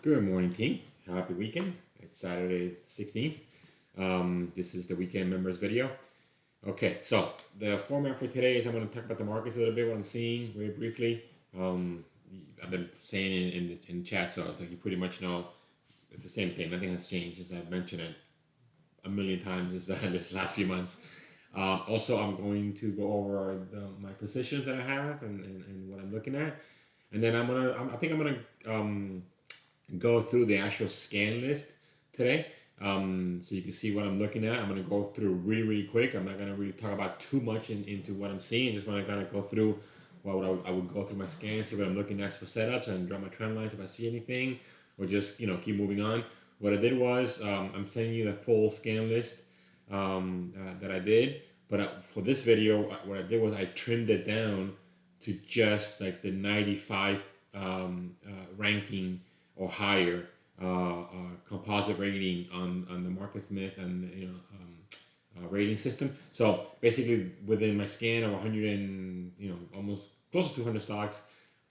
Good morning, team. Happy weekend. It's Saturday 16th. This is the weekend members video. Okay, so the format for today is I'm going to talk about the markets a little bit, what I'm seeing very briefly. Um, I've been saying in the chat, so it's like you pretty much know it's the same thing. Nothing has changed, as I've mentioned it a million times this last few months. Also, I'm going to go over my positions that I have and what I'm looking at. And then I think I'm gonna go through the actual scan list today. So you can see what I'm looking at. I'm going to go through really quick. I'm not going to really talk about too much into what I'm seeing. Just want to kind of go through I would go through my scans, see what I'm looking at for setups, and draw my trend lines if I see anything, or just keep moving on. What I did was I'm sending you the full scan list that I did. But for this video, what I did was I trimmed it down to just like the 95 ranking or higher composite rating on the Marcus Smith and rating system. So basically, within my scan of 100 and almost close to 200 stocks,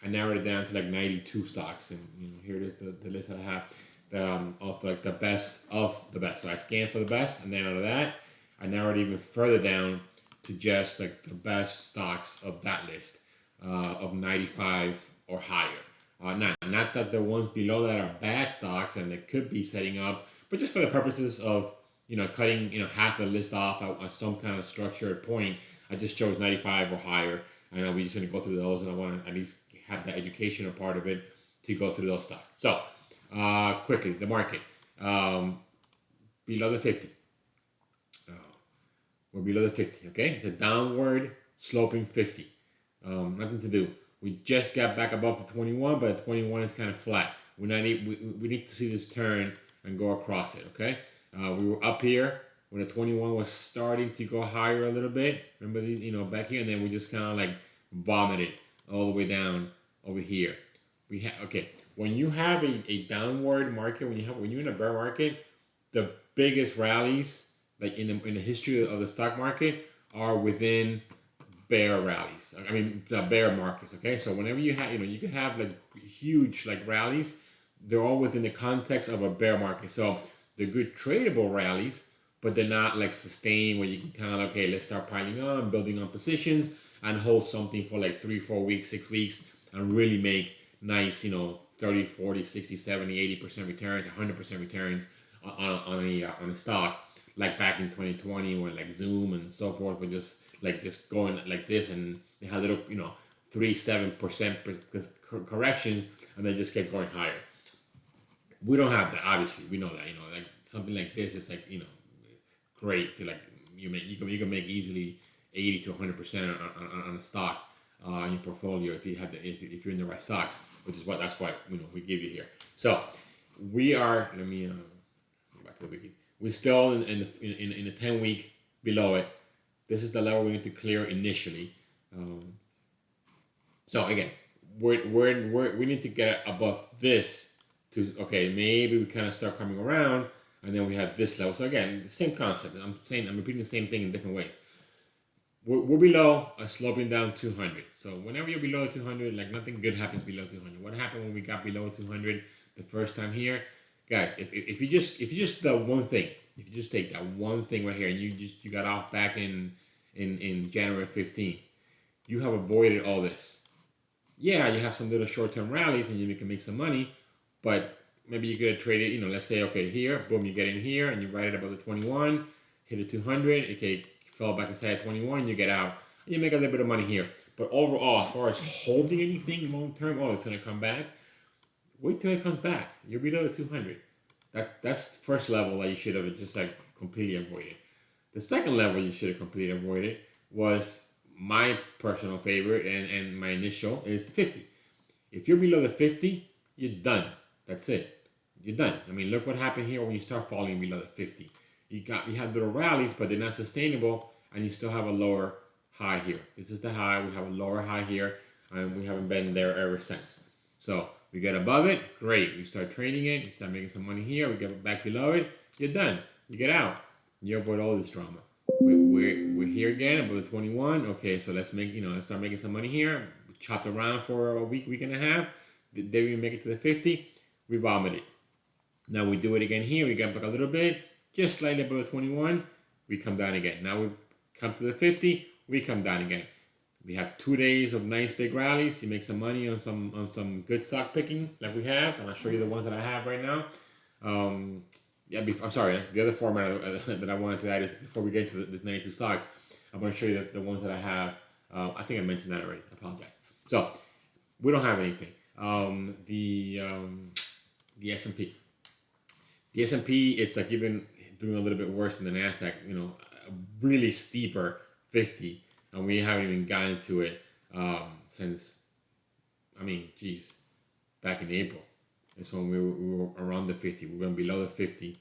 I narrowed it down to like 92 stocks, and here it is, the list that I have of like the best of the best. So I scanned for the best, and then out of that, I narrowed even further down to just like the best stocks of that list of 95 or higher. Not that the ones below that are bad stocks and they could be setting up, but just for the purposes of cutting half the list off at some kind of structured point, I just chose 95 or higher. I know we're just going to go through those, and I want to at least have the educational part of it to go through those stocks. So quickly, the market below the 50. We're below the 50. Okay, it's a downward sloping 50. Nothing to do. We just got back above the 21, but the 21 is kind of flat. We need to see this turn and go across it, okay? We were up here when the 21 was starting to go higher a little bit. Remember, back here, and then we just kind of like vomited all the way down over here. Okay. When you have a downward market, when you're in a bear market, the biggest rallies, like in the history of the stock market, are within bear rallies. I mean, bear markets. Okay, so whenever you have, you can have like huge like rallies. They're all within the context of a bear market. So they're good tradable rallies, but they're not like sustained where you can kind of let's start piling on, building on positions, and hold something for like 3-4 weeks, 6 weeks, and really make nice 30, 40, 60, 70, 80% returns, 100% returns on a stock, like back in 2020 when like Zoom and so forth were just going like this, and they had little 3-7% corrections, and they just kept going higher. We don't have that, obviously. We know that like something like this is like great to like you can make easily 80 to 100% on a stock in your portfolio if you're in the right stocks, which is that's what we give you here. So we are. Let me go back to the wiki. We're still in the 10-week below it. This is the level we need to clear initially. So again, we need to get above this to maybe we kind of start coming around, and then we have this level. So again, the same concept. I'm repeating the same thing in different ways. We're below a sloping down 200. So whenever you're below 200, like nothing good happens below 200. What happened when we got below 200 the first time here, guys? If you just the one thing, if you just take that one thing right here, and you got off back in January 15th, you have avoided all this. Yeah, you have some little short-term rallies, and you can make some money, but maybe you could trade it. Let's say here, boom, you get in here, and you ride it above the 21, hit the 200. Okay. Fell back inside 21, you get out, and you make a little bit of money here. But overall, as far as holding anything long term, it's going to come back. Wait till it comes back. You're below the 200. That's the first level that you should have just like completely avoided. The second level you should have completely avoided was my personal favorite and my initial is the 50. If you're below the 50, you're done. That's it. You're done. I mean, look what happened here when you start falling below the 50. You have little rallies, but they're not sustainable, and you still have a lower high here. This is the high. We have a lower high here, and we haven't been there ever since. So we get above it, great. We start trading it. You start making some money here. We get back below it. You're done. You get out. You avoid all this drama. We're here again above the 21. Okay, so let's start making some money here. We chopped around for a week and a half. Then we make it to the 50. we vomited. Now we do it again here. We get back a little bit, just slightly above the 21. We come down again. Now we come to the 50. We come down again. We have 2 days of nice big rallies. You make some money on some good stock picking like we have, and I'll show you the ones that I have right now. Yeah, I'm sorry. The other format that I wanted to add is before we get to this 92 stocks, I'm going to show you the ones that I have. I think I mentioned that already. I apologize. So we don't have anything. The S&P. The S&P is like even doing a little bit worse than the Nasdaq. You know, a really steeper 50, and we haven't even gotten to it since. I mean, geez, back in April. It's when we were around the 50. We've been below the 50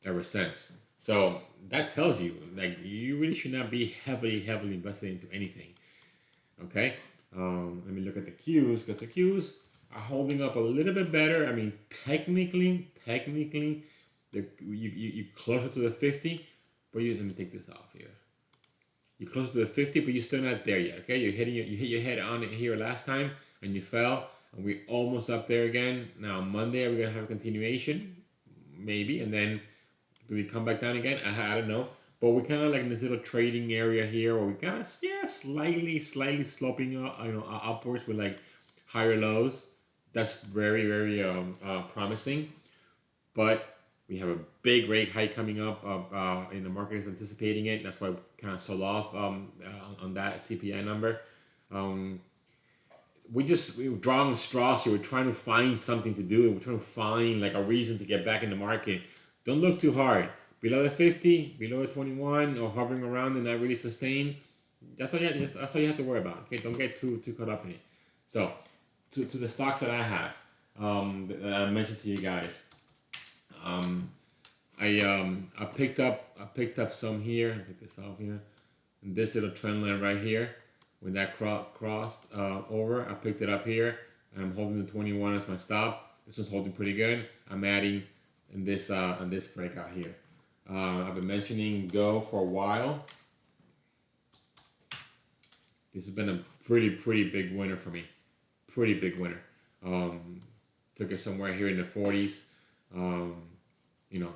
ever since. So that tells you like you really should not be heavily invested into anything. Okay. Let me look at the Qs because the Qs are holding up a little bit better. I mean, technically, you closer to the 50, but let me take this off here. You're closer to the 50, but you're still not there yet. Okay, you hit your head on it here last time, and you fell, and we're almost up there again. Now Monday, we're gonna have a continuation, maybe, and then do we come back down again? I don't know. But we're kind of like in this little trading area here, where we kind of slightly sloping upwards with like higher lows. That's very promising. But we have a big rate hike coming up. In the market is anticipating it. That's why we kind of sold off on that CPI number. We were drawing straws here. We're trying to find something to do. We're trying to find like a reason to get back in the market. Don't look too hard. Below the 50, below the 21, or hovering around and not really sustain. That's all you have to worry about. Okay, don't get too caught up in it. So, to the stocks that I have, that I mentioned to you guys. I picked up some here. I'll take this off here. And this little trend line right here, when that crossed over, I picked it up here. And I'm holding the 21 as my stop. This one's holding pretty good. I'm adding in this on this breakout here. I've been mentioning Go for a while. This has been a pretty big winner for me. Pretty big winner. Took it somewhere here in the 40s. You know,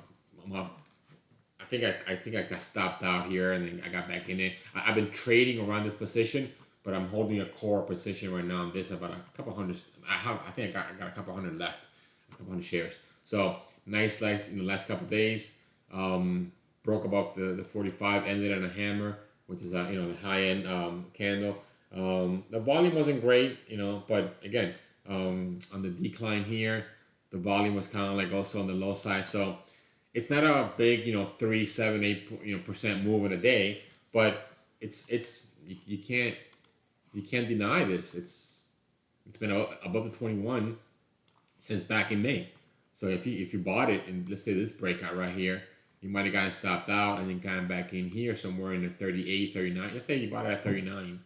I think I got stopped out here and then I got back in it. I've been trading around this position, but I'm holding a core position right now. This about a couple hundred. I think I got a couple hundred left, a couple hundred shares. So nice in the last couple days. Broke above the 45, ended on a hammer, which is the high end candle. The volume wasn't great, but again, on the decline here, the volume was kind of like also on the low side. So it's not a big 3, 7, 8% move in a day, but you can't deny this. It's been above the 21 since back in May. So if you bought it and let's say this breakout right here, you might have gotten stopped out and then gotten back in here somewhere in the 38, 39. Let's say you bought it at 39.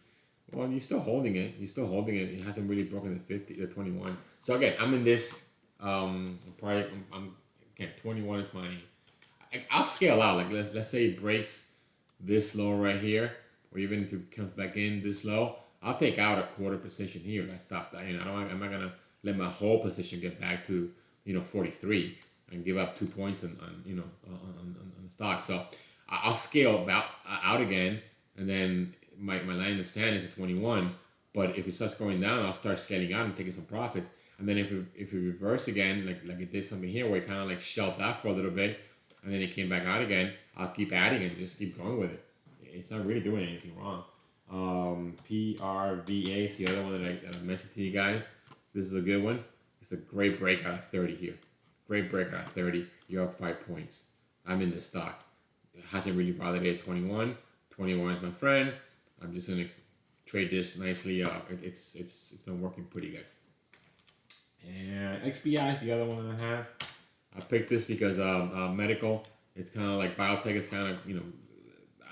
Well, you're still holding it. It hasn't really broken the 21. So again, I'm in this. I'm 21 is my. I'll scale out. Like let's say it breaks this low right here, or even if it comes back in this low, I'll take out a quarter position here. I stopped that. I'm not gonna let my whole position get back to 43 and give up 2 points on the stock. So I'll scale out again, and then my line in the sand is at 21. But if it starts going down, I'll start scaling out and taking some profits. And then if it reverse again, like it did something here where it kind of like shelved out for a little bit, and then it came back out again, I'll keep adding and just keep going with it. It's not really doing anything wrong. PRVA is the other one that I mentioned to you guys. This is a good one. It's a great breakout at 30 here. Great breakout at 30. You're up 5 points. I'm in this stock. It hasn't really validated 21. 21 is my friend. I'm just gonna trade this nicely. It's been working pretty good. And XBI is the other one I have. I picked this because medical. It's kind of like biotech. It's kind of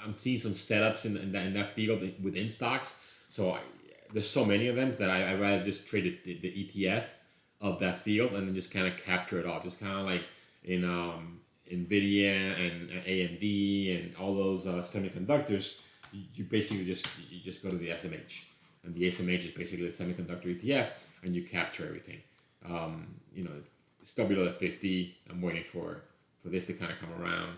I'm seeing some setups in that field within stocks. So there's so many of them that I rather just trade the ETF of that field and then just kind of capture it all. Just kind of like in Nvidia and AMD and all those semiconductors. You basically just go to the SMH, and the SMH is basically a semiconductor ETF, and you capture everything. You know, still below the 50. I'm waiting for this to kind of come around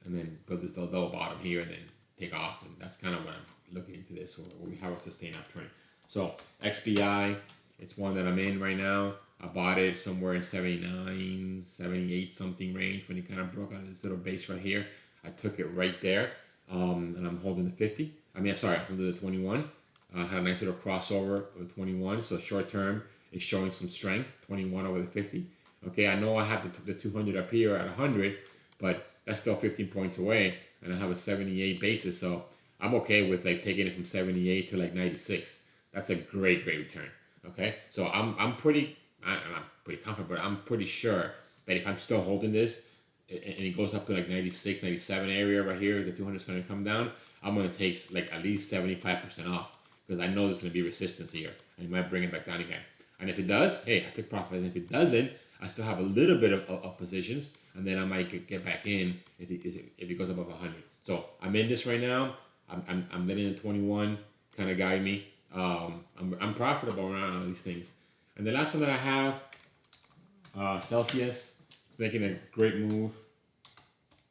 and then build this double bottom here and then take off. And that's kind of what I'm looking into this, or we have a sustained uptrend. So XBI, it's one that I'm in right now. I bought it somewhere in 79, 78 something range when it kind of broke out of this little base right here. I took it right there, and I'm holding the 50. I'm sorry, I'm holding the 21. Had a nice little crossover of the 21. So short term is showing some strength, 21 over the 50. Okay, I know I have the 200 up here at 100, but that's still 15 points away, and I have a 78 basis. So I'm okay with like taking it from 78 to like 96. That's a great return. Okay, so I'm pretty confident, but I'm pretty sure that if I'm still holding this and it goes up to like 96, 97 area right here, the 200 is going to come down. I'm going to take like at least 75% off because I know there's going to be resistance here, and it might bring it back down again. And if it does, hey, I took profit. And if it doesn't, I still have a little bit of positions, and then I might get back in if it goes above 100. So I'm in this right now. I'm letting the 21 kind of guide me. I'm profitable around all these things. And the last one that I have, Celsius, is making a great move.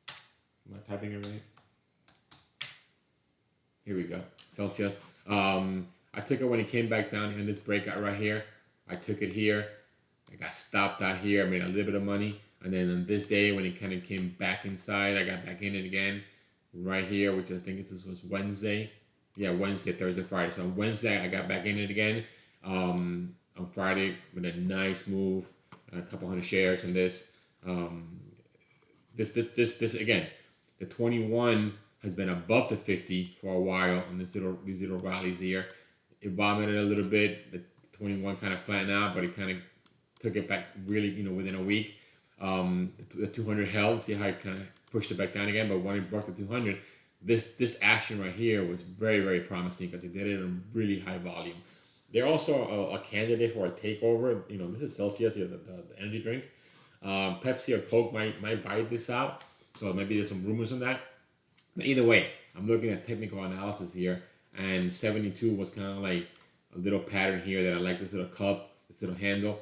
Am I typing it right? Here we go, Celsius. I took it when it came back down in this breakout right here. I took it here. I got stopped out here. I made a little bit of money. And then on this day, when it kind of came back inside, I got back in it again right here, which I think this was Wednesday. Yeah, Wednesday, Thursday, Friday. So on Wednesday, I got back in it again. On Friday, with a nice move, a couple hundred shares in this. This again, the 21 has been above the 50 for a while on these little rallies here. It vomited a little bit. The 21 kind of flattened out, but it kind of took it back really, within a week. The 200 held. See how it kind of pushed it back down again, but when it broke the 200, this action right here was very, very promising because it did it in really high volume. They're also a candidate for a takeover. This is Celsius, the energy drink. Pepsi or Coke might buy this out, so maybe there's some rumors on that. But either way, I'm looking at technical analysis here, and 72 was kind of like a little pattern here that I like, this little cup, this little handle,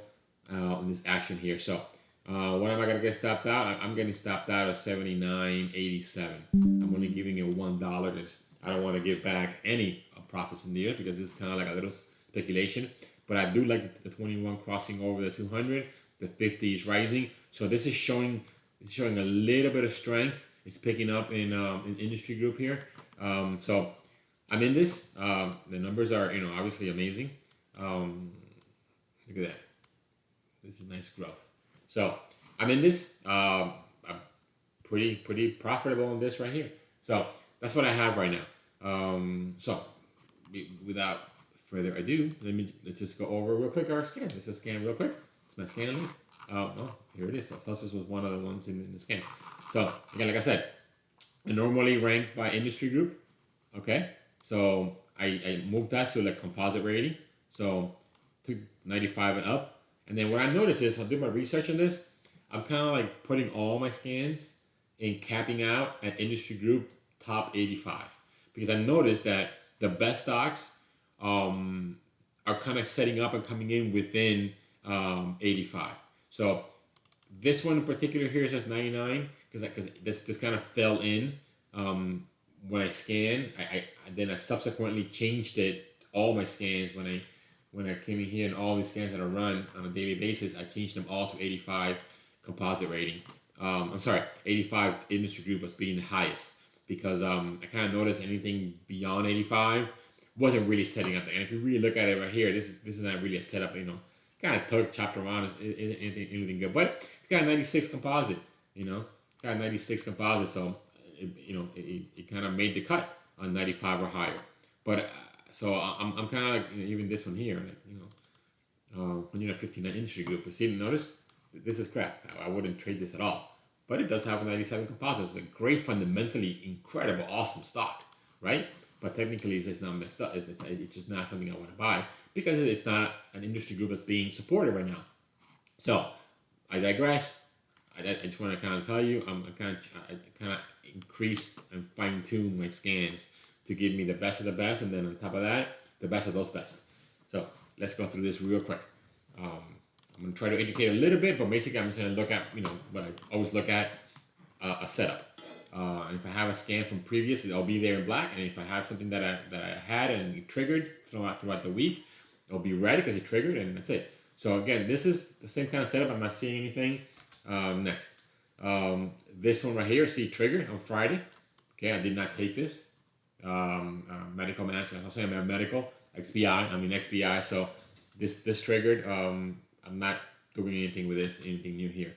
on this action here. So when am I going to get stopped out? I'm getting stopped out of 79.87. I'm only giving it $1 because I don't want to give back any profits in the year because this is kind of like a little speculation. But I do like the 21 crossing over the 200. The 50 is rising. So this is showing a little bit of strength. It's picking up in industry group here. So I'm in this. The numbers are, obviously amazing. Look at that. This is nice growth. So I'm in this. I'm pretty profitable on this right here. So that's what I have right now. So without further ado, let's just go over real quick our scan. Let's just scan real quick. It's my scan list. Oh, here it is. Celsius was one of the ones in the scan. So again, like I said, I normally rank by industry group. Okay, so I moved that to like composite rating. So took 95 and up. And then what I noticed is I did my research on this. I'm kind of like putting all my scans and capping out at industry group top 85 because I noticed that the best stocks are kind of setting up and coming in within 85. So this one in particular here says 99 because this kind of fell in when I scanned. I subsequently changed all my scans when I came in here, and all these scans that I run on a daily basis, I changed them all to 85 composite rating. 85 industry group was being the highest because I kind of noticed anything beyond 85 wasn't really setting up. And if you really look at it right here, this is not really a setup. Kind of chopped around, anything good, but it's got a 96 composite. Got a 96 composite, so it kind of made the cut on 95 or higher. But so I'm kind of like even this one here, when you're at 59 industry group. But see, notice this is crap. I wouldn't trade this at all. But it does have a 97 composite. It's a great, fundamentally incredible, awesome stock, right? But technically, it's just not messed up. It's just not something I want to buy because it's not an industry group that's being supported right now. So I digress. I just want to kind of tell you, I kind of increased and fine-tuned my scans to give me the best of the best, and then on top of that, the best of those best. So let's go through this real quick. I'm I'm gonna try to educate a little bit, but basically I'm just gonna look at, what I always look at, a setup. And if I have a scan from previous, it'll be there in black. And if I have something that I had and it triggered throughout the week, it'll be red because it triggered, and that's it. So again, this is the same kind of setup. I'm not seeing anything. Next, this one right here, see trigger on Friday. Okay, I did not take this. Medical management. I'll say I'm medical XBI. So this triggered. I'm not doing anything with this. Anything new here.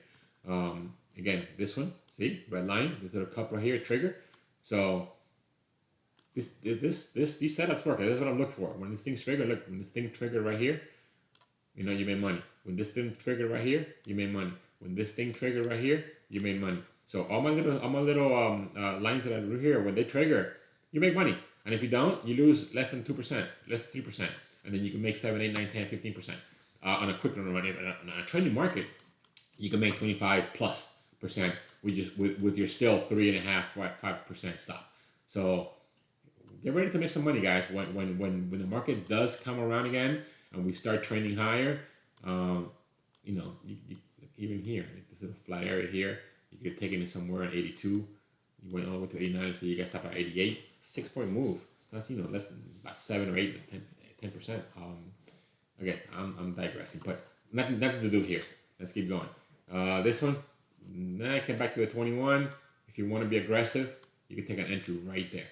Again, this one. See red line. This little cup right here trigger. So these setups work. That's what I'm looking for. When this thing's triggered, look. When this thing triggered right here, you made money. When this thing triggered right here, you made money. When this thing triggered right here, you made money. So all my little lines that I do here, when they trigger, you make money. And if you don't, you lose less than 2%, less than 3%. And then you can make 7, 8, 9, 10, 15%. On a quick run, on a trending market, you can make 25 plus percent with your still 3.5, 5% stop. So get ready to make some money, guys. When the market does come around again and we start trending higher, even here, this little flat area here, you could take it somewhere at 82. You went all the way to 89, so you got stop at 88. 6-point move. That's less than about 7 or 8, 10%. Again, I'm digressing, but nothing to do here. Let's keep going. This one, I came back to the 21. If you want to be aggressive, you can take an entry right there.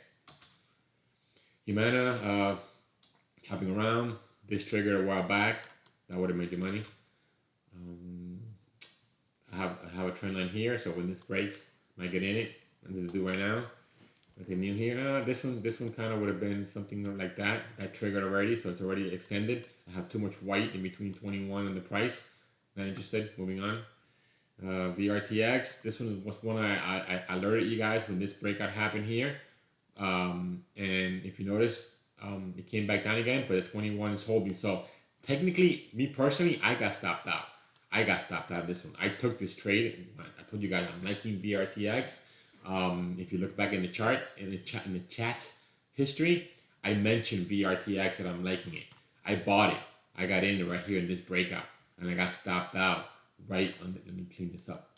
Humana, chopping around. This triggered a while back. That would have made you money. I have a trend line here, so when this breaks, I might get in it. Nothing to do right now. Nothing new here. This one kind of would have been something like that. That triggered already, so it's already extended. I have too much white in between 21 and the price. Not interested. Moving on. VRTX. This one was one I alerted you guys when this breakout happened here. And if you notice, it came back down again, but the 21 is holding. So technically, me personally, I got stopped out. Of this one. I took this trade. I told you guys I'm liking VRTX. If you look back in the chart, in the chat history, I mentioned VRTX that I'm liking it. I bought it. I got in right here in this breakout, and I got stopped out right on. Let me clean this up.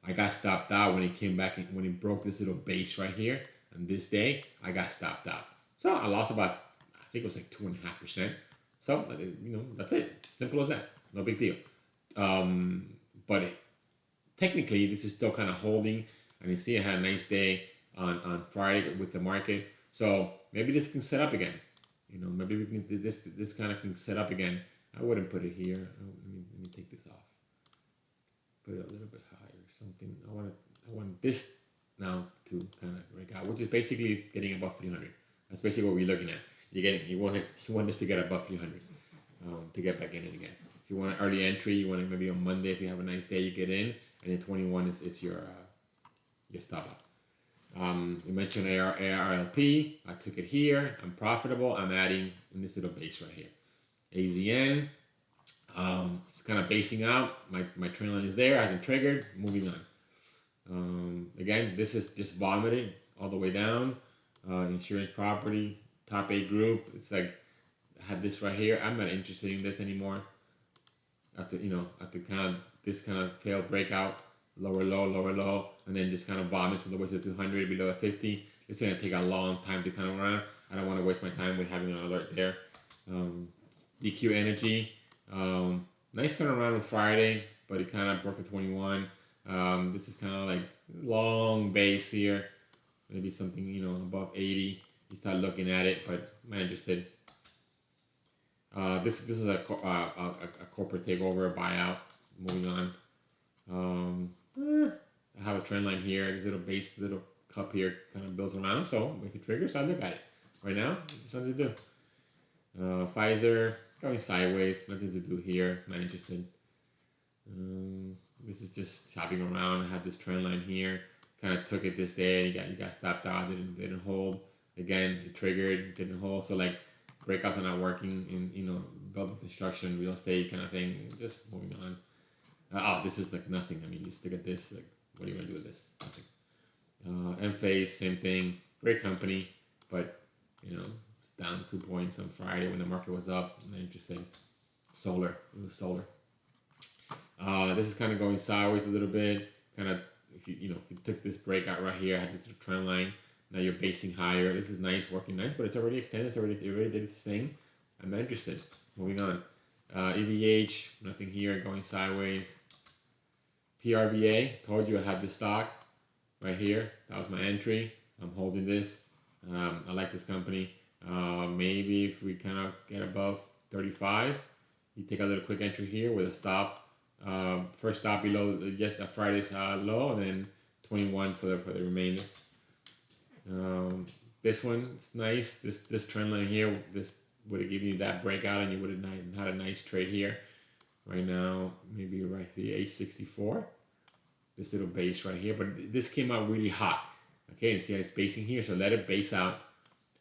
I got stopped out when it came back, when it broke this little base right here. And this day, I got stopped out. So I lost about, I think it was like 2.5%. So, that's it. Simple as that. No big deal. But technically, this is still kind of holding. And you see I had a nice day on Friday with the market. So maybe this can set up again. Maybe we can this kind of can set up again. I wouldn't put it here. Let me take this off. Put it a little bit higher. Something. I want this now to kind of break out, which is basically getting above 300. That's basically what we're looking at. You want this to get above 300 to get back in it again. If you want an early entry, you want it maybe on Monday. If you have a nice day, you get in, and then 21 is your stop out. You mentioned ARLP. I took it here. I'm profitable. I'm adding in this little base right here. AZN. It's kind of basing out. My trend line is there. Hasn't triggered. Moving on. Again, this is just vomiting all the way down. Insurance property, top 8 group. It's like I had this right here. I'm not interested in this anymore. After this kind of failed breakout, lower low, and then just kind of vomits all the way to 200 below the 50. It's gonna take a long time to come around. I don't want to waste my time with having an alert there. DQ Energy, nice turnaround on Friday, but it kind of broke the 21. This is kind of like long base here, maybe something above 80. You start looking at it, but I'm not interested. This is a corporate takeover, a buyout. Moving on. I have a trend line here. This little cup here kind of builds around. So if it triggers, I look at it. Right now, there's nothing to do. Pfizer going sideways. Nothing to do here. Not interested. This is just chopping around. I had this trend line here. Kind of took it this day. You got stopped out. Didn't hold. Again, it triggered. Didn't hold. So like breakouts are not working in building construction, real estate kind of thing. Just moving on. This is like nothing. I mean, you just look at this. Like, what are you gonna do with this? Nothing. Enphase, same thing. Great company, but it's down 2 points on Friday when the market was up. Not interesting. Solar. It was solar. This is kind of going sideways a little bit. Kind of, if if you took this breakout right here, I had this little trend line. Now you're basing higher. This is nice, working nice, but it's already extended. It already did its thing. I'm not interested. Moving on. EVH, nothing here, going sideways. PRVA, told you I had this stock right here. That was my entry. I'm holding this. I like this company. Maybe if we kind of get above 35, you take a little quick entry here with a stop. First stop below just Friday's low, and then 21 for the remainder. This one's nice. This trend line here, this would have given you that breakout, and you would have had a nice trade here. Right now, maybe right here, 864. This little base right here, but this came out really hot. Okay, you see it's basing here, so let it base out,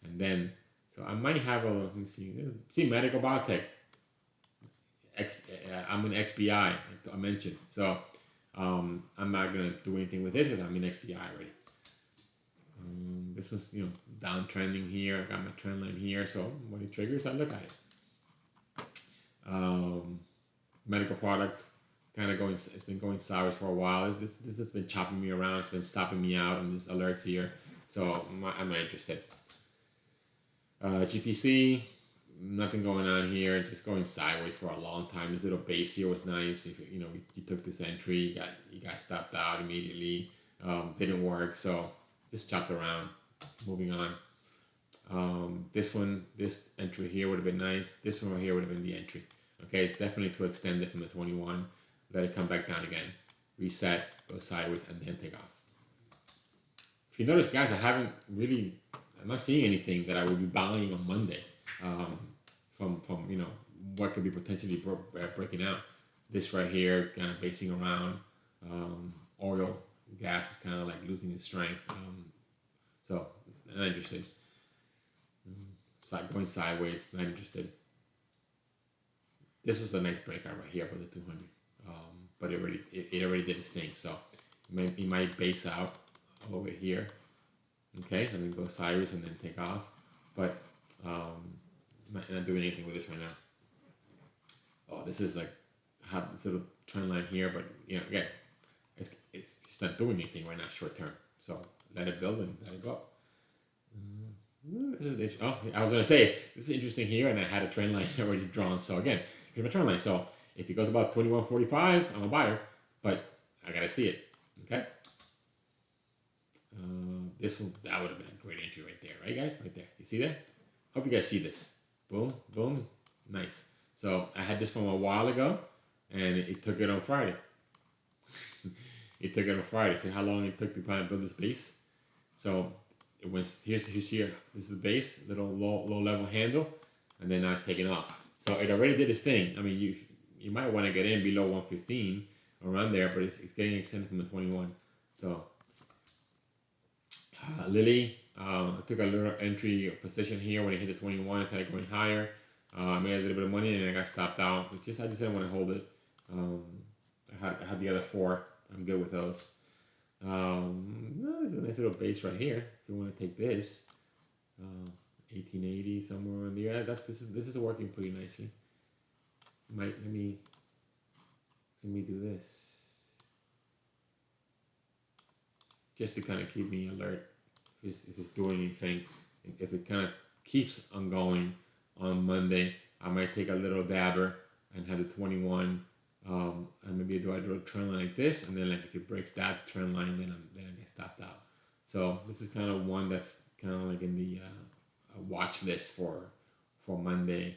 and then so I might have a, let me see medical biotech. I'm in XBI. I mentioned, so I'm not gonna do anything with this because I'm in XBI already. This was downtrending here. I got my trend line here, so when it triggers, I look at it. Medical products kind of going. It's been going sideways for a while. This has been chopping me around. It's been stopping me out, and there's alerts here, so I'm not interested. GPC, nothing going on here. It's just going sideways for a long time. This little base here was nice. If you took this entry, you got stopped out immediately. Didn't work, so just chopped around. Moving on. This entry here would have been nice. This one right here would have been the entry. Okay, it's definitely to extend it from the 21. Let it come back down again. Reset, go sideways, and then take off. If you notice, guys, I'm not seeing anything that I would be buying on Monday from what could be potentially breaking out. This right here, kind of basing around. Oil, gas is kind of like losing its strength. So, not interested. Going sideways, not interested. This was a nice breakout right here above the 200, but it already did its thing. So it might base out over here, okay, and then go sideways and then take off. But I'm not doing anything with this right now. Oh, this is like have this little trend line here, but again, it's just not doing anything right now short term. So let it build and let it go. This is I was gonna say this is interesting here, and I had a trend line already drawn. So again, here's my trend line. So if it goes about 21.45, I'm a buyer, but I gotta see it. Okay. That would have been a great entry right there, right, guys? Right there. You see that? Hope you guys see this. Boom, boom, nice. So I had this from a while ago, and it took it on Friday. It took it on Friday. See how long it took to build this base? So it went here's here. This is the base, little low level handle, and then now it's taking off. So it already did its thing. I mean, you might want to get in below 115 around there, but it's getting extended from the 21. So Lilly, I took a little entry position here when it hit the 21. It started going higher. I made a little bit of money and I got stopped out. I just didn't want to hold it. I had the other 4. I'm good with those. There's a nice little base right here. If you want to take this, 1880 somewhere around there. This is working pretty nicely. Let me do this just to kind of keep me alert if it's doing anything. If it kind of keeps on going on Monday, I might take a little dabber and have the 21. And maybe do I draw a trend line like this, and then like if it breaks that trend line, then I get stopped out. So this is kind of one that's kind of like in the watch list for Monday.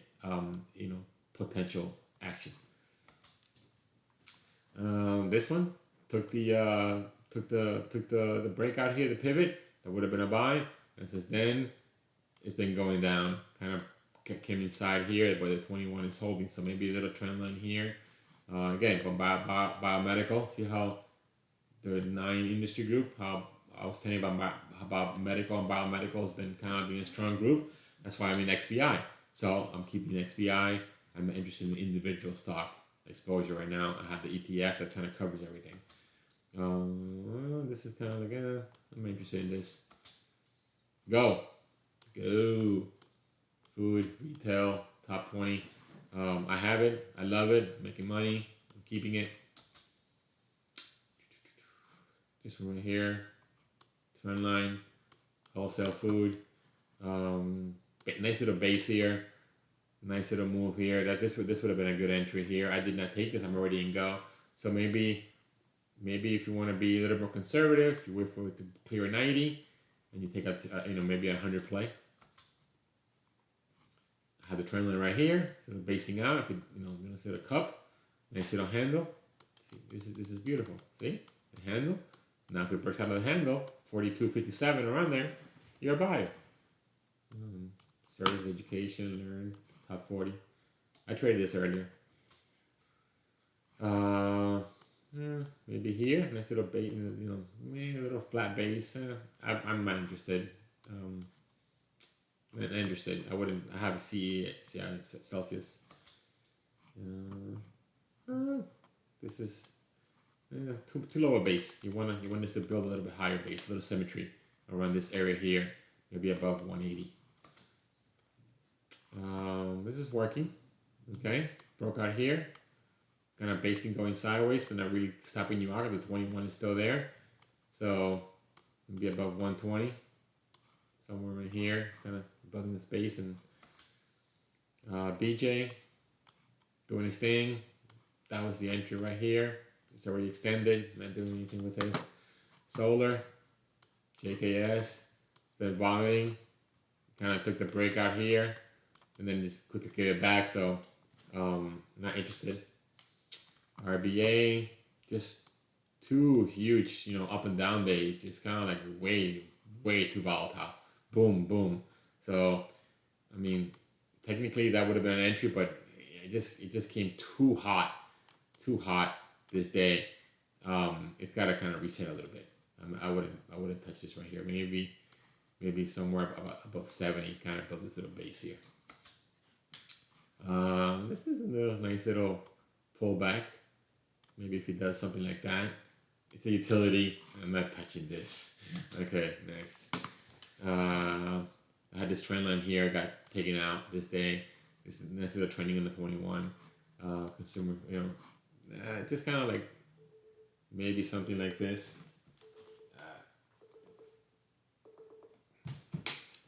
Potential action. This one took the breakout here, the pivot that would have been a buy, and since then it's been going down. Kind of came inside here, but the 21 is holding. So maybe a little trend line here. Again, from biomedical, see how the 9 industry group, how I was telling about medical and biomedical has been kind of being a strong group. That's why I'm in XBI. So I'm keeping XBI. I'm interested in individual stock exposure right now. I have the ETF that kind of covers everything. This is kind of like, I'm interested in this. Go. Food, retail, top 20. I have it. I love it. Making money. I'm keeping it. This one right here, trend line, wholesale food. Nice little base here. Nice little move here. This would have been a good entry here. I did not take this. I'm already in go. So maybe if you want to be a little more conservative, you wait for it to clear 90, and you take out maybe 100 play. I have the trend line right here, so basing out. If nice little cup, nice little handle. See, this is beautiful. See the handle. Now if it breaks out of the handle, 42.57 around there, you're a buyer. Service, education, learn, top 40. I traded this earlier. Maybe here, nice little base, a little flat base. I'm not interested. Not interested. I wouldn't. I have a CI Celsius. This is too low a base. You want this to build a little bit higher base, a little symmetry around this area here, maybe above 180. This is working. Okay, broke out here. Kind of basing going sideways, but not really stopping you out. The 21 is still there, so maybe above 120, somewhere in here, kind of building the space. And BJ doing his thing. That was the entry right here. It's already extended. Not doing anything with this. Solar, JKS. It's been vomiting. Kind of took the breakout here, and then just quickly gave it back. So not interested. RBA, just two huge, up and down days. It's kind of like way too volatile. Boom, boom. So, I mean, technically that would have been an entry, but it just came too hot this day. It's got to kind of reset a little bit. I wouldn't touch this right here. Maybe somewhere above 70, kind of build this little base here. This is a nice little pullback. Maybe if it does something like that. It's a utility. I'm not touching this. Okay, next. I had this trend line here, got taken out this day. This is nice little trending on the 21. Consumer, just kind of like maybe something like this.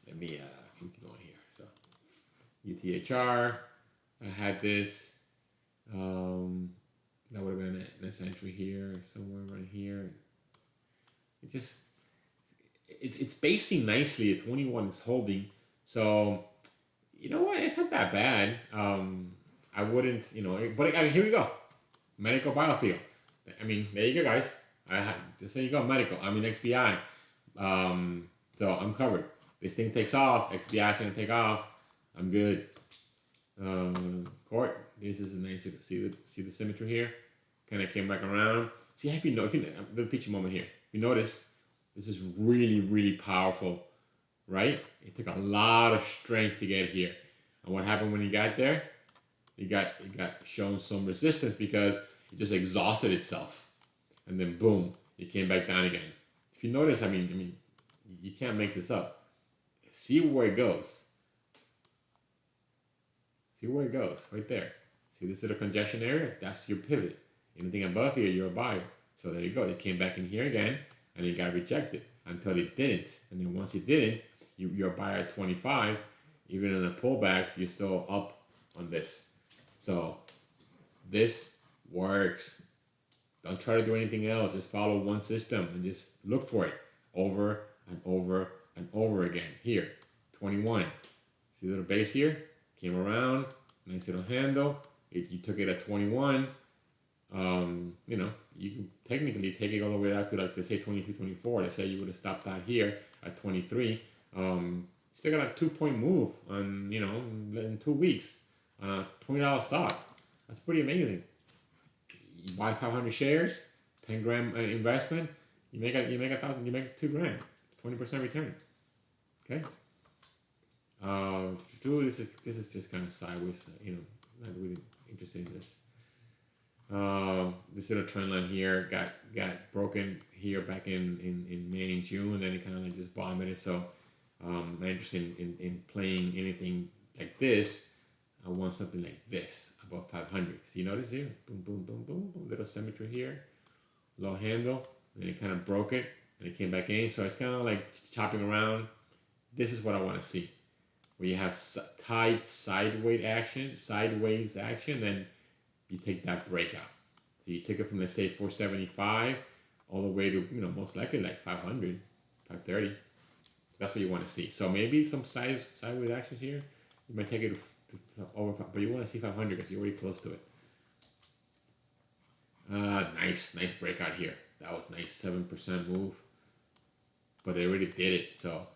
Let me keep going here. So UTHR, I had this. That would have been this entry here, somewhere right here. It's basing nicely. The 21 is holding, so you know what? It's not that bad. I wouldn't, but here we go. Medical biofield. I mean, there you go, guys. There you go, medical. I mean, XBI. So I'm covered. This thing takes off. XBI is gonna take off. I'm good. Court. This is a nice. See the symmetry here. Kind of came back around. See, I'll teach you a moment here. You notice this is really powerful, right? It took a lot of strength to get here. And what happened when he got there? It got shown some resistance because it just exhausted itself, and then boom, it came back down again. If you notice, I mean, you can't make this up. See where it goes. See where it goes, right there. See this little congestion area? That's your pivot. Anything above here, you're a buyer. So there you go. It came back in here again, and it got rejected until it didn't. And then once it didn't, you're a buyer at 25. Even in the pullbacks, you're still up on this. So this works. Don't try to do anything else. Just follow one system and just look for it over and over and over again. Here, 21. See the little base here? Came around, nice little handle. You took it at 21. You can technically take it all the way out to, like, let's say 22, 24. Let's say you would have stopped out here at 23. Still got a 2-point move on, in 2 weeks on a $20 stock. That's pretty amazing. You buy 500 shares, 10 grand investment. You make $2 grand, 20% return. Okay. This is just kind of sideways. Not really interested in this. This little trend line here got broken here back in May and June, and then it kind of just vomited. So I'm not interested in playing anything like this. I want something like this, above 500. See, notice here? Boom, boom, boom, boom, boom. Little symmetry here. Low handle. and then it kind of broke it, and it came back in. So it's kind of like chopping around. This is what I want to see, where you have tight sideways action, then you take that breakout. So you take it from, let's say, 475 all the way to, most likely like 500, 530. That's what you want to see. So maybe some sideways actions here. You might take it to over, but you want to see 500 because you're already close to it. Nice breakout here. That was nice, 7% move. But they already did it, so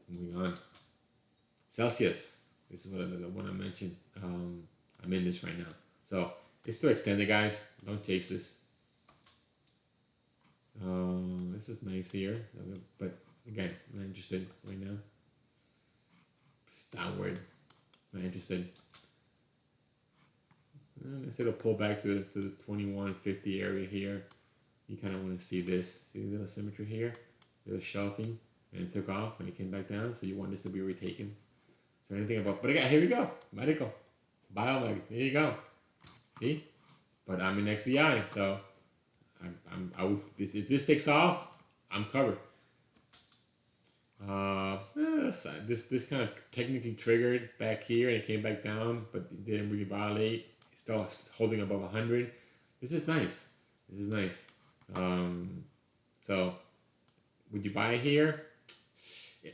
moving on. Celsius. This is what the one I mentioned. I'm in this right now. So it's too extended, guys. Don't chase this. This is nice here, but again, not interested right now. It's downward. Not interested. Instead of pull back to the 2150 area here, you kind of want to see this. See the little symmetry here? Little shelving, and it took off and it came back down. So you want this to be retaken. So anything about, but again, here we go. Medical, Biomed. There you go. See? But I'm in XBI, so if this takes off, I'm covered. This kind of technically triggered back here and it came back down, but it didn't really violate. It's still holding above 100. This is nice. So would you buy it here?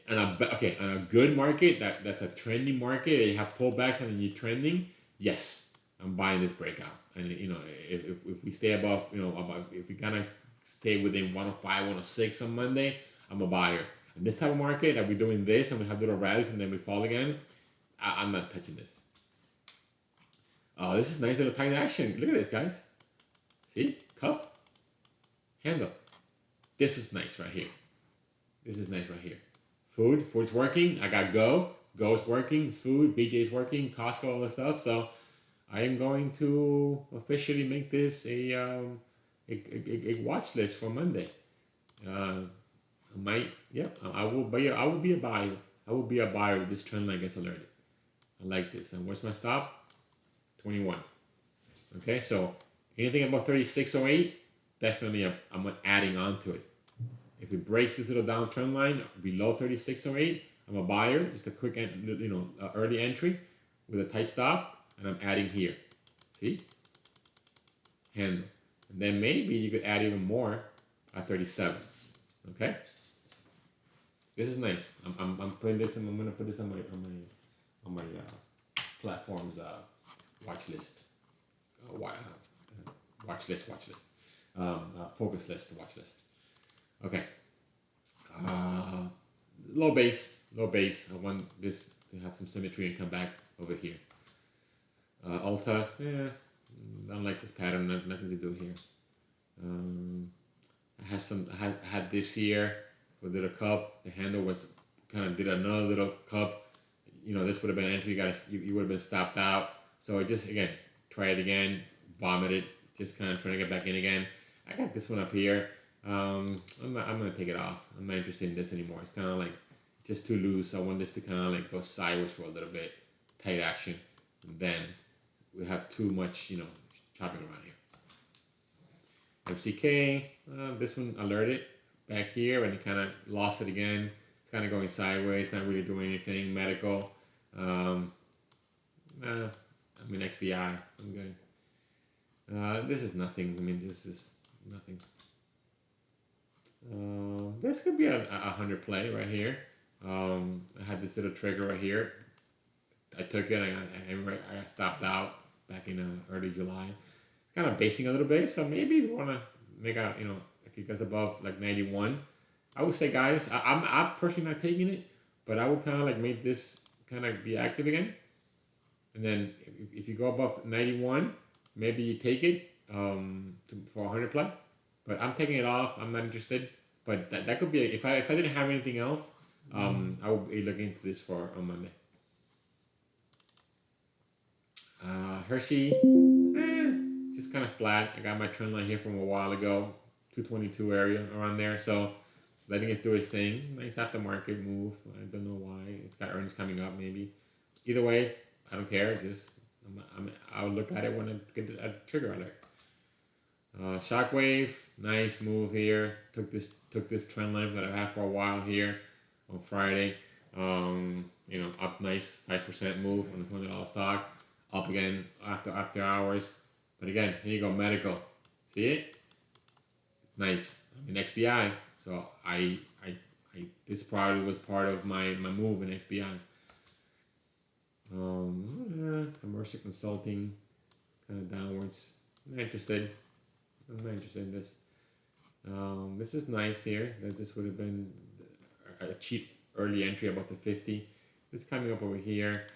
On a good market, that's a trendy market, you have pullbacks and then you're trending, yes, I'm buying this breakout. And if we stay above, if we kind of stay within 105, 106 on Monday, I'm a buyer. In this type of market that we're doing this and we have little rallies and then we fall again, I'm not touching this. Oh, this is nice little tight action. Look at this, guys. See? Cup. Handle. This is nice right here. Food's working. I got Go. Go is working. It's food. BJ is working. Costco, all this stuff. So I am going to officially make this a watch list for Monday. I will be a buyer. I will be a buyer if this trend line gets alerted. I like this. And where's my stop? 21. Okay, so anything above 36.08, definitely I'm adding on to it. If it breaks this little downtrend line below 36.08, I'm a buyer. Just a quick, early entry with a tight stop, and I'm adding here. See? Handle. And then maybe you could add even more at 37. Okay? This is nice. I'm putting this in. I'm gonna put this on my platform's watch list. Watch list. Focus list. Watch list. Okay. Low base. I want this to have some symmetry and come back over here. Alta. Don't like this pattern. Nothing to do here. I had this here. We did a cup. The handle was kind of did another little cup. This would have been an entry. You would have been stopped out. So I just again try it again. Vomit it. Just kind of trying to get back in again. I got this one up here. I'm gonna take it off. I'm not interested in this anymore. It's kind of like just too loose. I want this to kind of like go sideways for a little bit, tight action. And then we have too much, chopping around here. MCK, this one alerted back here, and it kind of lost it again. It's kind of going sideways, not really doing anything. Medical, XBI. I'm good. This is nothing. This is nothing. This could be a 100 play right here. I had this little trigger right here. I took it. I got stopped out back in early July. Kind of basing a little bit. So maybe you want to make out, if it goes above like 91, I would say, guys, I'm personally not taking it, but I would kind of like make this kind of be active again. And then if you go above 91, maybe you take it for 100 play. But I'm taking it off. I'm not interested. But that could be if I didn't have anything else, I would be looking into this for on Monday. Hershey, just kind of flat. I got my trend line here from a while ago, 222 area around there. So letting it do its thing. Nice aftermarket move. I don't know why. It's got earnings coming up maybe. Either way, I don't care. Just I'll look at it when I get a trigger alert. Shockwave, Nice move here. Took this trend line that I had for a while here on Friday. Up nice 5% move on the $20 stock. Up again after hours. But again, here you go, medical. See it? Nice. I mean XBI. So I this probably was part of my move in XBI. Commercial consulting, kind of downwards. Not interested. I'm not interested in this. This is nice here. That this would have been a cheap early entry about the 50. It's coming up over here.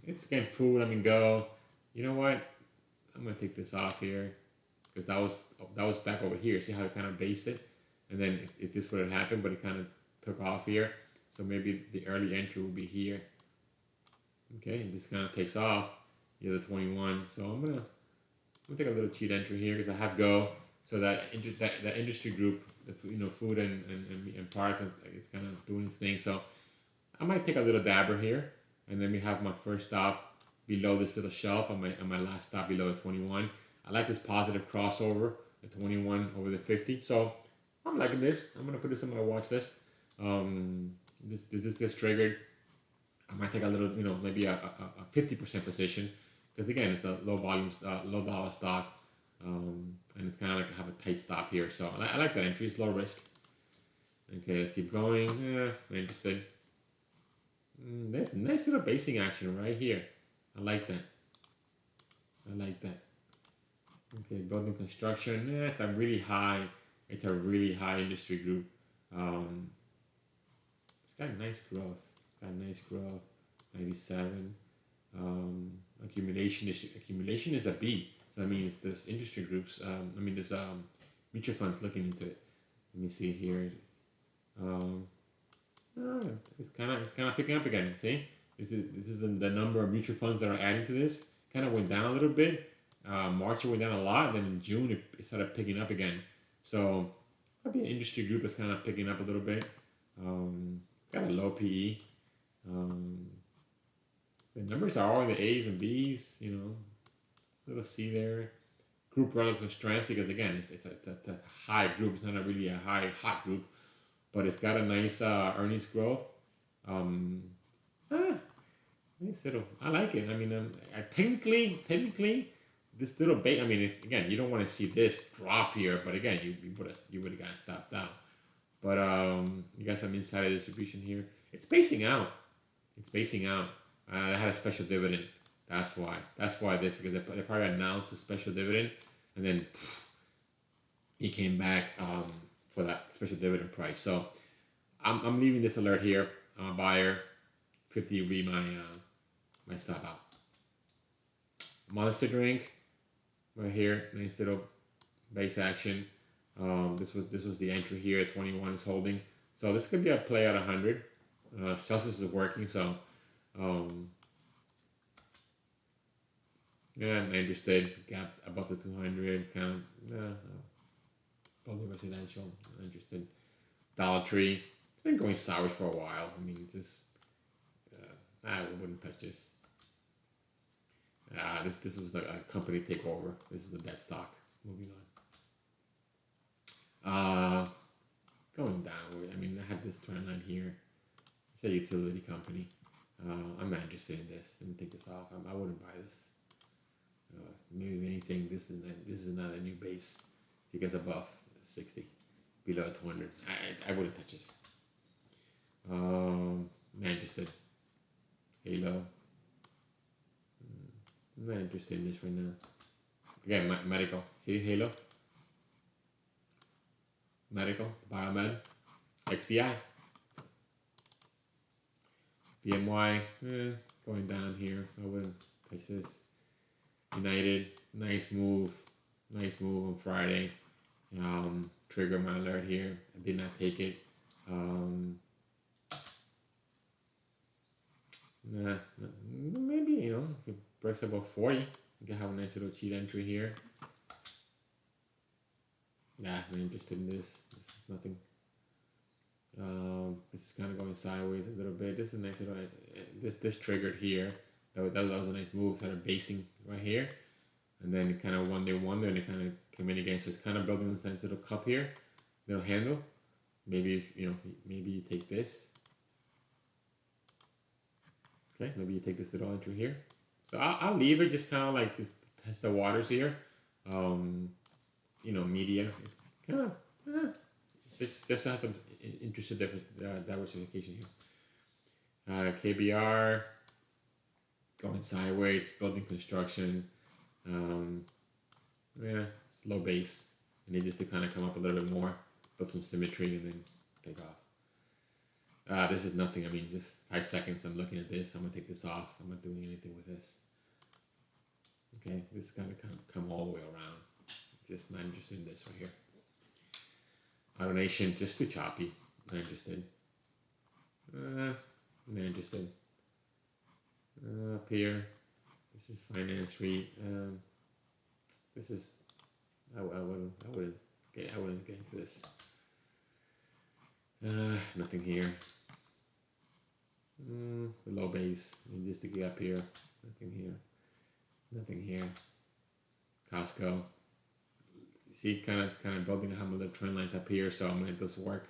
It's again food. I mean, go. You know what? I'm gonna take this off here because that was back over here. See how it kind of based it, and then if this would have happened, but it kind of took off here. So maybe the early entry will be here. Okay, and this kind of takes off. The other 21. So I'm gonna take a little cheat entry here because I have go. So that industry group, the food and parts, is kind of doing its thing. So I might take a little dabber here, and then we have my first stop below this little shelf, and my last stop below the 21. I like this positive crossover, the 21 over the 50. So I'm liking this. I'm gonna put this on my watch list. This gets triggered. I might take a little, maybe a 50% position, because again, it's a low volume, low dollar stock, and it's kind of like to have a tight stop here. So I like that entry. It's low risk. Okay, let's keep going. I'm interested. There's nice little basing action right here. I like that. I like that. Okay, building construction. It's a really high. It's a really high industry group. It's got nice growth. It's got nice growth. 97. Accumulation is a B. So that means there's industry groups. There's mutual funds looking into it. Let me see here. It's kind of picking up again. See, this is the number of mutual funds that are adding to this. Kind of went down a little bit. March it went down a lot, and then in June it started picking up again. So might be an industry group that's kind of picking up a little bit. Got a low PE. The numbers are all in the A's and B's. Little C there. Group relative strength, because again, it's a high group. It's not really a high hot group, but it's got a nice earnings growth. Nice little. I like it. I mean, technically, this little bait. I mean, again, you don't want to see this drop here, but again, you would have got stopped out. But you got some insider distribution here. It's spacing out. They had a special dividend. That's why. Because they probably announced a special dividend, and then he came back for that special dividend price. So I'm leaving this alert here. I'm a buyer. 50 will be my stop out. Monster drink right here. Nice little base action. This was the entry here. 21 is holding. So this could be a play at 100. Celsius is working. So yeah, I'm interested. Gap above the 200. It's kind of probably residential. I'm interested. Dollar Tree. It's been going sour for a while. I mean, just I wouldn't touch this. This was a company takeover. This is a dead stock. Moving on. Going down. I mean, I had this trend line here. It's a utility company. I'm not interested in this. Let me take this off. I wouldn't buy this. Maybe if anything, this is not a new base. If it gets above 60, below 200, I wouldn't touch this. Not interested. Halo. I'm not interested in this right now. Again, medical. See Halo? Medical, Biomed, XBI. BMY, going down here. I wouldn't touch this. United, nice move on Friday. Trigger my alert here. I did not take it. Maybe if it breaks above 40, you can have a nice little cheat entry here. I'm not interested in this. This is nothing. This is kind of going sideways a little bit. This is a nice little. This triggered here. That was a nice move. Started basing right here. and then kind of one there, and it kind of came in again. So it's kind of building this into the cup here, little handle. Maybe if, maybe you take this. Okay, maybe you take this little entry here. So I'll leave it just kind of like this, test the waters here. Media. It's kind of just have some interesting diversification here. KBR going sideways, building construction. It's low base. It needs to kind of come up a little bit more, build some symmetry, and then take off. This is nothing. I mean, just 5 seconds. I'm looking at this. I'm gonna take this off. I'm not doing anything with this. Okay, this is gonna come all the way around. Just not interested in this right here. AutoNation, just too choppy. Not interested. Not interested. Up here, this is Finance REIT. This is I wouldn't get into this. Nothing here. The low base, just to get up here. Nothing here. Nothing here. Costco. See, kind of building how the trend lines up here, so I'm gonna let this work.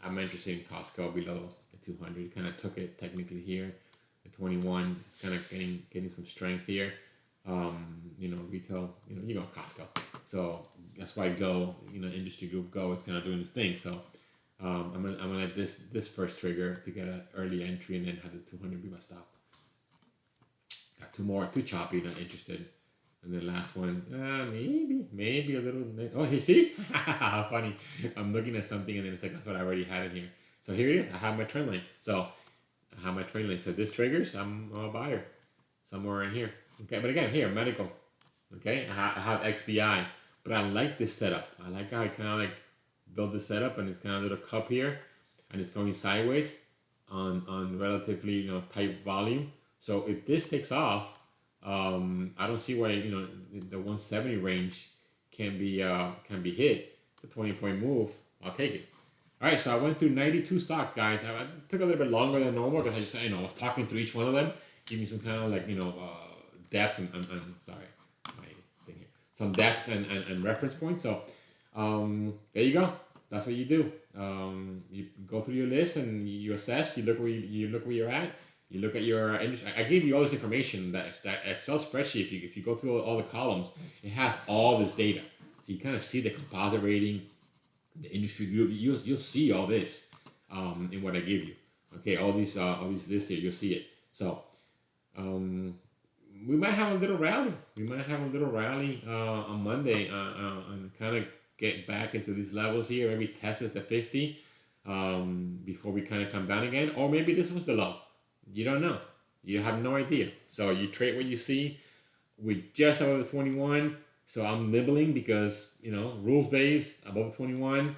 I'm interested in Costco below the 200. Kind of took it technically here. The 21, kind of getting some strength here. Retail. You know Costco. So that's why Go, industry group Go is kind of doing this thing. So I'm gonna let this first trigger to get an early entry, and then have the 200 be my stop. Got two more, too choppy, not interested. And then last one, maybe a little. Oh, you see? How funny. I'm looking at something, and then it's like, that's what I already had in here. So here it is. I have my trend line. So this triggers, I'm a buyer somewhere in here. Okay, but again, here, medical. Okay, I have XBI, but I like this setup. I like how I kind of like build this setup, and it's kind of a little cup here, and it's going sideways on relatively tight volume. So if this takes off, I don't see why the 170 range can be hit. It's a 20-point move. I'll take it. All right, so I went through 92 stocks, guys. I took a little bit longer than normal because I just I was talking through each one of them, give me some kind of like depth and sorry, my thing here, some depth and reference points. So there you go. That's what you do. You go through your list and you assess. You look where you're at. You look at your industry. I gave you all this information. That Excel spreadsheet. If you go through all the columns, it has all this data. So you kind of see the composite rating, the industry group. You'll see all this in what I give you. Okay, all these lists here. You'll see it. So we might have a little rally. On Monday and kind of get back into these levels here. Maybe test at the 50 before we kind of come down again, or maybe this was the low. You don't know. You have no idea. So you trade what you see. We just above the 21. So I'm nibbling because, rules based above 21.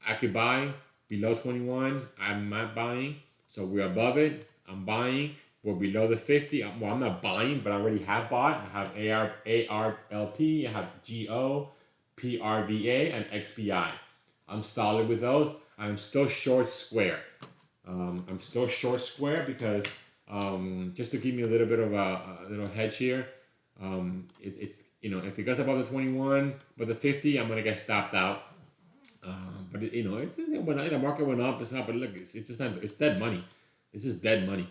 I could buy below 21. I'm not buying. So we're above it. I'm buying. We're below the 50. Well, I'm not buying, but I already have bought. I have ARLP. I have GO, PRVA, and XBI. I'm solid with those. I'm still short Square. I'm still short Square because just to give me a little bit of a little hedge here, it's if it goes above the 21, but the 50, I'm gonna get stopped out. But when the market went up, it's not. But look, it's just not. It's dead money. This is dead money.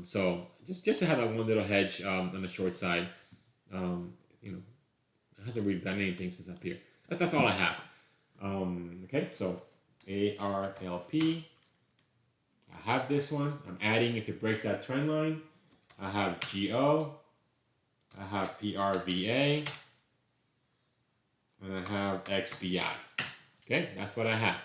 So just to have that one little hedge on the short side, it hasn't really done anything since up here. That's all I have. Okay, so ARLP. I have this one. I'm adding if it breaks that trend line. I have GO. I have PRVA. And I have XBI. Okay, that's what I have.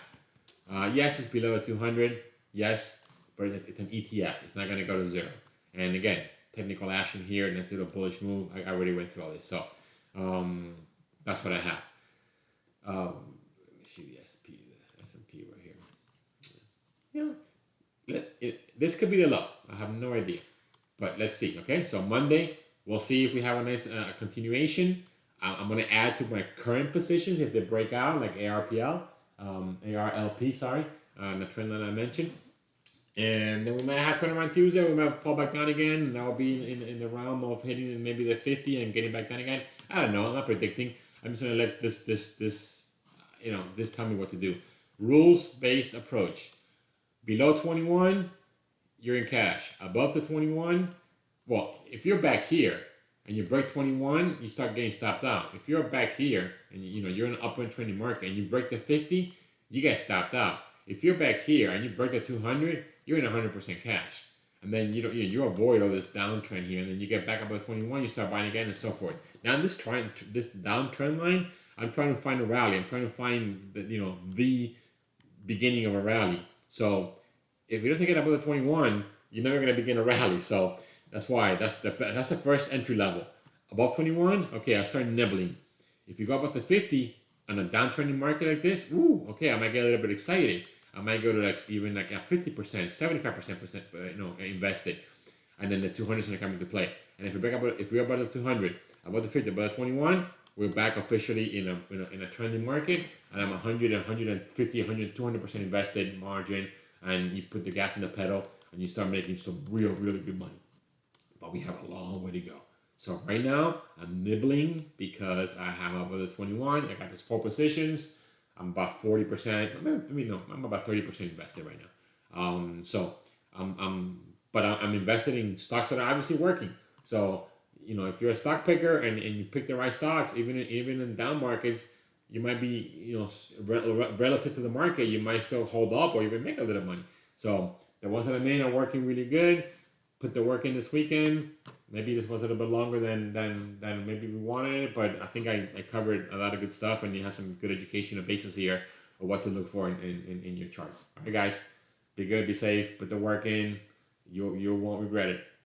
Yes, it's below 200. Yes, but it's an ETF. It's not going to go to zero. And again, technical action here, and this little bullish move. I already went through all this. So that's what I have. Let me see the S&P right here. This could be the low. I have no idea, but let's see. Okay, so Monday we'll see if we have a nice continuation. I'm going to add to my current positions if they break out, like ARLP, sorry, the trend line I mentioned, And then we might have turnaround Tuesday. We might fall back down again. And that'll be in the realm of hitting maybe the 50 and getting back down again. I don't know. I'm not predicting. I'm just gonna let this tell me what to do. Rules based approach. Below 21, you're in cash. Above the 21, well, if you're back here and you break 21, you start getting stopped out. If you're back here and you're in an upward trending market and you break the 50, you get stopped out. If you're back here and you break the 200, you're in 100% cash. And then you avoid all this downtrend here, and then you get back up to 21, you start buying again, and so forth. Now this downtrend line, I'm trying to find a rally. I'm trying to find the beginning of a rally. So if you don't get above the 21, you're never going to begin a rally. So that's the first entry level. Above 21, okay, I start nibbling. If you go above the 50 on a downtrending market like this, ooh, okay, I might get a little bit excited. I might go to even like a 50%, 75% invested, and then the 200 is going to come into play. And if we're above the 200, above the 50, above the 21, we're back officially in a trending market, and I'm 100, 150, 100, 200% invested margin, and you put the gas in the pedal, and you start making some really good money. But we have a long way to go. So right now, I'm nibbling because I have above the 21. I got those 4 positions. I'm about 40%. I'm about 30% invested right now. I'm invested in stocks that are obviously working. So, if you're a stock picker and you pick the right stocks, even in down markets, you might be, relative to the market, you might still hold up or even make a little money. So the ones that I'm in are working really good. Put the work in this weekend. Maybe this was a little bit longer than maybe we wanted it, but I think I covered a lot of good stuff, and you have some good educational basis here of what to look for in your charts. All right, guys, be good, be safe, put the work in. You won't regret it.